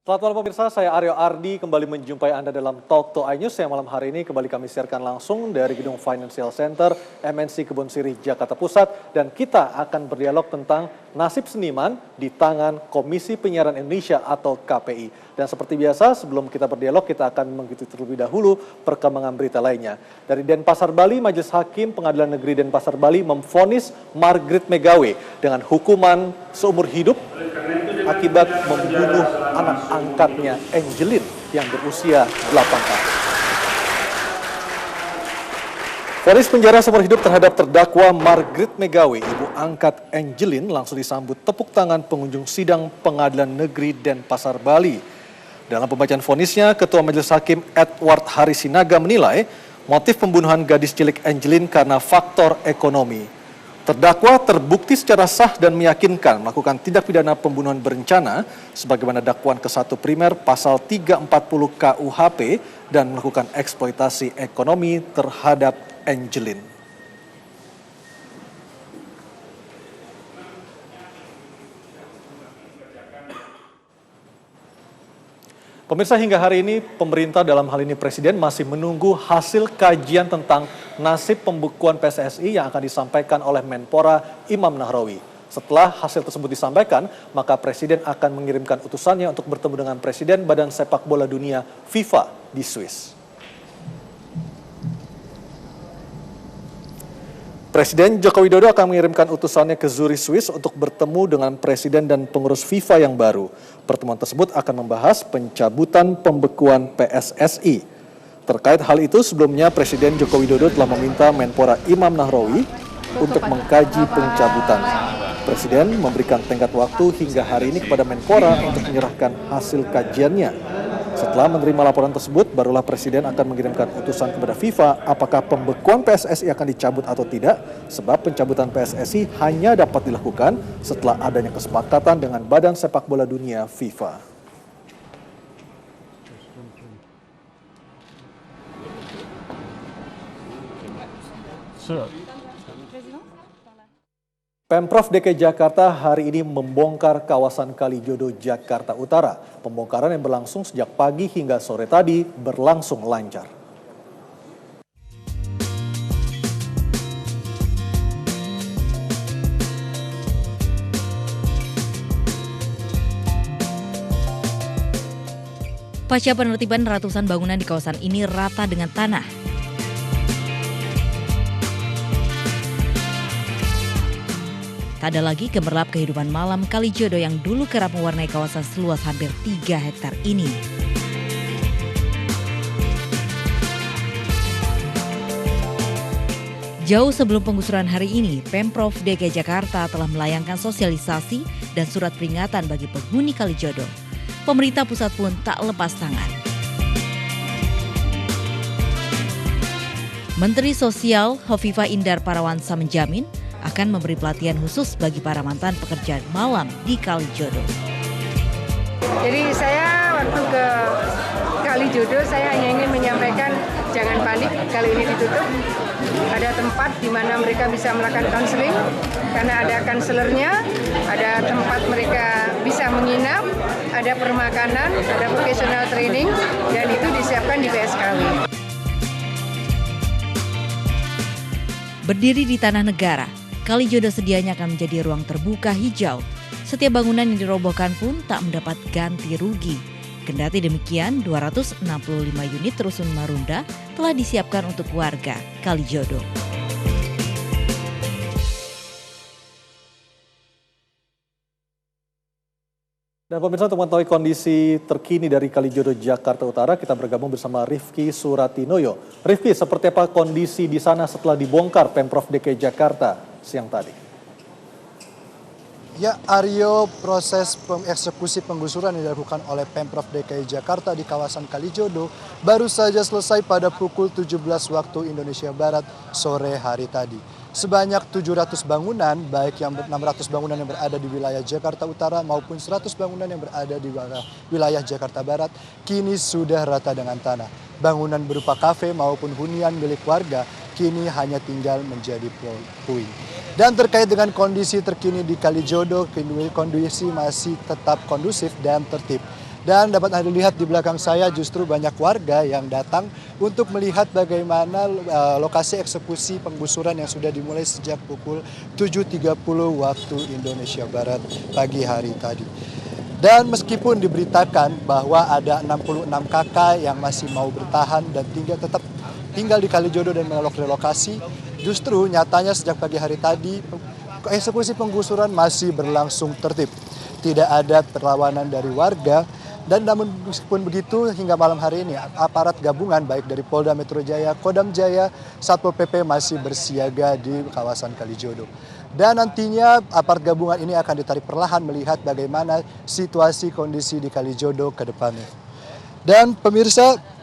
Selamat malam pemirsa, saya Aryo Ardi kembali menjumpai Anda dalam Talk to iNews yang malam hari ini kembali kami siarkan langsung dari Gedung Financial Center MNC Kebon Sirih, Jakarta Pusat. Dan kita akan berdialog tentang nasib seniman di tangan Komisi Penyiaran Indonesia atau KPI. Dan seperti biasa sebelum kita berdialog kita akan mengikuti terlebih dahulu perkembangan berita lainnya. Dari Denpasar, Bali, Majelis Hakim Pengadilan Negeri Denpasar, Bali memvonis Margaret Megawe dengan hukuman seumur hidup akibat membunuh anak angkatnya Angelin yang berusia 8 tahun. Vonis penjara seumur hidup terhadap terdakwa Margaret Megawe, ibu angkat Angelin, langsung disambut tepuk tangan pengunjung sidang Pengadilan Negeri Denpasar, Bali. Dalam pembacaan vonisnya, Ketua Majelis Hakim Edward Harisinaga menilai motif pembunuhan gadis cilik Angelin karena faktor ekonomi. Terdakwa terbukti secara sah dan meyakinkan melakukan tindak pidana pembunuhan berencana sebagaimana dakwaan ke-1 primer pasal 340 KUHP dan melakukan eksploitasi ekonomi terhadap Angelin. Pemirsa, hingga hari ini pemerintah dalam hal ini Presiden masih menunggu hasil kajian tentang nasib pembekuan PSSI yang akan disampaikan oleh Menpora Imam Nahrawi. Setelah hasil tersebut disampaikan, maka Presiden akan mengirimkan utusannya untuk bertemu dengan Presiden Badan Sepak Bola Dunia FIFA di Swiss. Presiden Joko Widodo akan mengirimkan utusannya ke Zurich, Swiss untuk bertemu dengan Presiden dan pengurus FIFA yang baru. Pertemuan tersebut akan membahas pencabutan pembekuan PSSI. Terkait hal itu, sebelumnya Presiden Joko Widodo telah meminta Menpora Imam Nahrawi untuk mengkaji pencabutan. Presiden memberikan tenggat waktu hingga hari ini kepada Menpora untuk menyerahkan hasil kajiannya. Setelah menerima laporan tersebut, barulah Presiden akan mengirimkan utusan kepada FIFA apakah pembekuan PSSI akan dicabut atau tidak, sebab pencabutan PSSI hanya dapat dilakukan setelah adanya kesepakatan dengan Badan Sepak Bola Dunia FIFA. Pemprov DKI Jakarta hari ini membongkar kawasan Kalijodo, Jakarta Utara. Pembongkaran yang berlangsung sejak pagi hingga sore tadi berlangsung lancar. Pasca penertiban ratusan bangunan di kawasan ini rata dengan tanah. Tak ada lagi gemerlap kehidupan malam Kalijodo yang dulu kerap mewarnai kawasan seluas hampir 3 hektar ini. Jauh sebelum penggusuran hari ini, Pemprov DKI Jakarta telah melayangkan sosialisasi dan surat peringatan bagi penghuni Kalijodo. Pemerintah pusat pun tak lepas tangan. Menteri Sosial Hovifah Indar Parawansa menjamin akan memberi pelatihan khusus bagi para mantan pekerja malam di Kalijodo. Jadi saya waktu ke Kalijodo saya hanya ingin menyampaikan jangan panik kalau ini ditutup. Ada tempat di mana mereka bisa melakukan konseling karena ada konselornya, ada tempat mereka bisa menginap, ada permakanan, ada vocational training dan itu disiapkan di PSKW. Berdiri di tanah negara, Kalijodo sedianya akan menjadi ruang terbuka hijau. Setiap bangunan yang dirobohkan pun tak mendapat ganti rugi. Kendati demikian, 265 unit rusun Marunda telah disiapkan untuk warga Kalijodo. Dan pemirsa, untuk mengetahui kondisi terkini dari Kalijodo, Jakarta Utara, kita bergabung bersama Rifki Suratinoyo. Rifki, seperti apa kondisi di sana setelah dibongkar Pemprov DKI Jakarta siang tadi? Ya, Aryo, proses eksekusi penggusuran yang dilakukan oleh Pemprov DKI Jakarta di kawasan Kalijodo baru saja selesai pada pukul 17 waktu Indonesia Barat sore hari tadi. Sebanyak 700 bangunan, baik yang 600 bangunan yang berada di wilayah Jakarta Utara maupun 100 bangunan yang berada di wilayah Jakarta Barat, kini sudah rata dengan tanah. Bangunan berupa kafe maupun hunian milik warga kini hanya tinggal menjadi puing. Dan terkait dengan kondisi terkini di Kalijodo, kondisi masih tetap kondusif dan tertib. Dan dapat Anda lihat di belakang saya justru banyak warga yang datang untuk melihat bagaimana lokasi eksekusi penggusuran yang sudah dimulai sejak pukul 7.30 waktu Indonesia Barat pagi hari tadi. Dan meskipun diberitakan bahwa ada 66 kakak yang masih mau bertahan dan tetap tinggal di Kalijodo dan menolak relokasi, justru nyatanya sejak pagi hari tadi eksekusi penggusuran masih berlangsung tertib. Tidak ada perlawanan dari warga. Dan namun meskipun begitu hingga malam hari ini aparat gabungan baik dari Polda Metro Jaya, Kodam Jaya, Satpol PP masih bersiaga di kawasan Kalijodo. Dan nantinya aparat gabungan ini akan ditarik perlahan melihat bagaimana situasi kondisi di Kalijodo ke depannya. Dan pemirsa,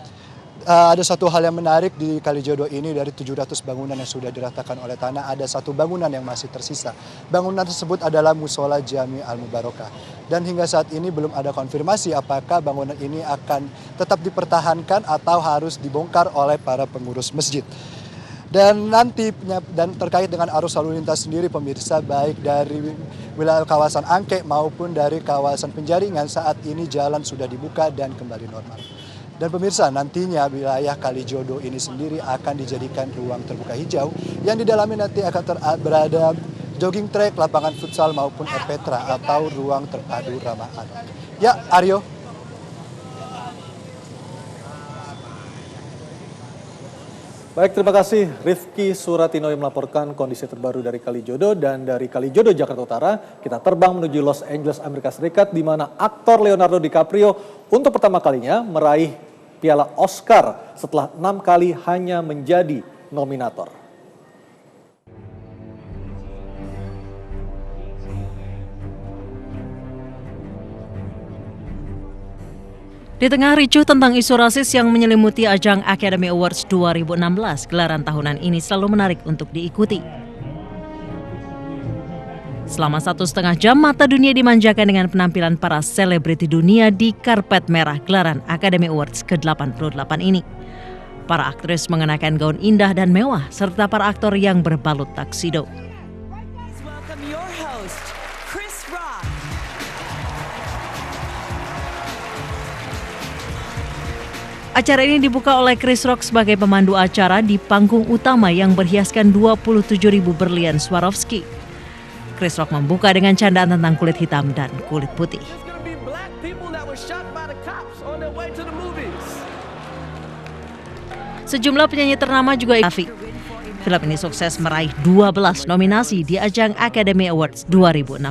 ada satu hal yang menarik di Kalijodo ini, dari 700 bangunan yang sudah diratakan oleh tanah, ada satu bangunan yang masih tersisa. Bangunan tersebut adalah Musola Jami Al-Mubarokah. Dan hingga saat ini belum ada konfirmasi apakah bangunan ini akan tetap dipertahankan atau harus dibongkar oleh para pengurus masjid. Dan terkait dengan arus lalu lintas sendiri pemirsa, baik dari wilayah kawasan Angke maupun dari kawasan Penjaringan, saat ini jalan sudah dibuka dan kembali normal. Dan pemirsa, nantinya wilayah Kalijodo ini sendiri akan dijadikan ruang terbuka hijau yang di dalamnya nanti akan berada jogging track, lapangan futsal maupun erpetra atau ruang terpadu ramah anak. Ya, Aryo. Baik, terima kasih Rifki Suratino yang melaporkan kondisi terbaru dari Kalijodo. Dan dari Kalijodo, Jakarta Utara, kita terbang menuju Los Angeles, Amerika Serikat, di mana aktor Leonardo DiCaprio untuk pertama kalinya meraih Piala Oscar setelah 6 kali hanya menjadi nominator. Di tengah ricuh tentang isu rasis yang menyelimuti ajang Academy Awards 2016, gelaran tahunan ini selalu menarik untuk diikuti. Selama 1,5 jam, mata dunia dimanjakan dengan penampilan para selebriti dunia di karpet merah gelaran Academy Awards ke-88 ini. Para aktris mengenakan gaun indah dan mewah, serta para aktor yang berbalut taksido. Acara ini dibuka oleh Chris Rock sebagai pemandu acara di panggung utama yang berhiaskan 27.000 berlian Swarovski. Chris Rock membuka dengan candaan tentang kulit hitam dan kulit putih. Sejumlah penyanyi ternama juga ikut. Film ini sukses meraih 12 nominasi di ajang Academy Awards 2016.